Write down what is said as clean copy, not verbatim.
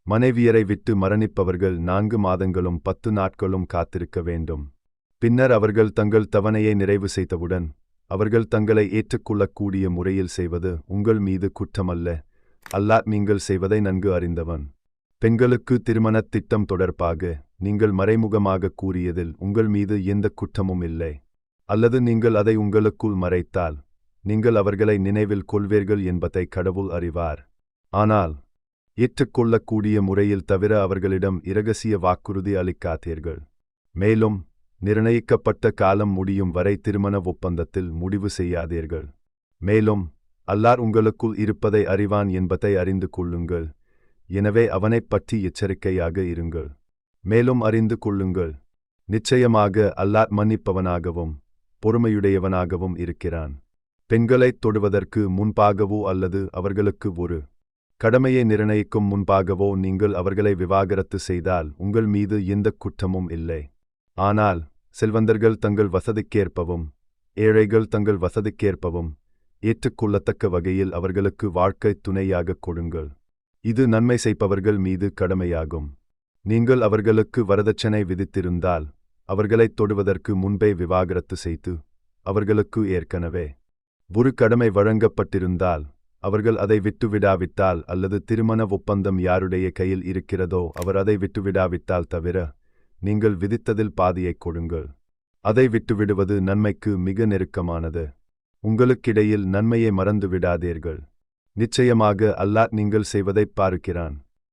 மனைவியரை விட்டு மரணிப்பவர்கள் 4 மாதங்களும் 10 நாட்களும் காத்திருக்க வேண்டும். பின்னர் அவர்கள் தங்கள் தவணையை நிறைவு செய்தவுடன் அவர்கள் தங்களை ஏற்றுக்கொள்ளக்கூடிய முறையில் செய்வது உங்கள் மீது குற்றமல்ல. அல்லாஹ் நீங்கள் செய்வதை நன்கு அறிந்தவன். பெண்களுக்கு திருமணத் திட்டம் தொடர்பாக நீங்கள் மறைமுகமாக கூறியதில் உங்கள் மீது எந்த குற்றமும் இல்லை. அல்லது நீங்கள் அதை உங்களுக்குள் மறைத்தால் நீங்கள் அவர்களை நினைவில் கொள்வீர்கள் என்பதை கடவுள் அறிவார். ஆனால் ஏற்றுக்கொள்ளக்கூடிய முறையில் தவிர அவர்களிடம் இரகசிய வாக்குறுதி அளிக்காதீர்கள். மேலும் நிர்ணயிக்கப்பட்ட காலம் முடியும் வரை திருமண ஒப்பந்தத்தில் முடிவு செய்யாதீர்கள். மேலும் அல்லாஹ் உங்களுக்குள் இருப்பதை அறிவான் என்பதை அறிந்து கொள்ளுங்கள். எனவே அவனைப் பற்றி எச்சரிக்கையாக இருங்கள். மேலும் அறிந்து கொள்ளுங்கள், நிச்சயமாக அல்லாஹ் மன்னிப்பவனாகவும் பொறுமையுடையவனாகவும் இருக்கிறான். பெண்களைத் தொடுவதற்கு முன்பாகவோ அல்லது அவர்களுக்கு ஒரு கடமையை நிர்ணயிக்கும் முன்பாகவோ நீங்கள் அவர்களை விவாகரத்து செய்தால் உங்கள் மீது எந்த குற்றமும் இல்லை. ஆனால் செல்வந்தர்கள் தங்கள் வசதிக்கேற்பவும் ஏழைகள் தங்கள் வசதிக்கேற்பவும் ஏற்றுக்கொள்ளத்தக்க வகையில் அவர்களுக்கு வாழ்க்கை துணையாக கொடுங்கள். இது நன்மை செய்பவர்கள் மீது கடமையாகும். நீங்கள் அவர்களுக்கு வரதட்சணை விதித்திருந்தால் அவர்களைத் தொடுவதற்கு முன்பே விவாகரத்து செய்து அவர்களுக்கு ஏற்கனவே ஒரு கடமை வழங்கப்பட்டிருந்தால் அவர்கள் அதை விட்டுவிடாவிட்டால் அல்லது திருமண ஒப்பந்தம் யாருடைய கையில் இருக்கிறதோ அவர் அதை விட்டுவிடாவிட்டால் தவிர நீங்கள் விதித்ததில் பாதியைக் கொடுங்கள். அதை விட்டுவிடுவது நன்மைக்கு மிக நெருக்கமானது. உங்களுக்கிடையில் நன்மையை மறந்து விடாதீர்கள். நிச்சயமாக அல்லாஹ் நீங்கள் செய்வதைப் பார்க்கிறான்.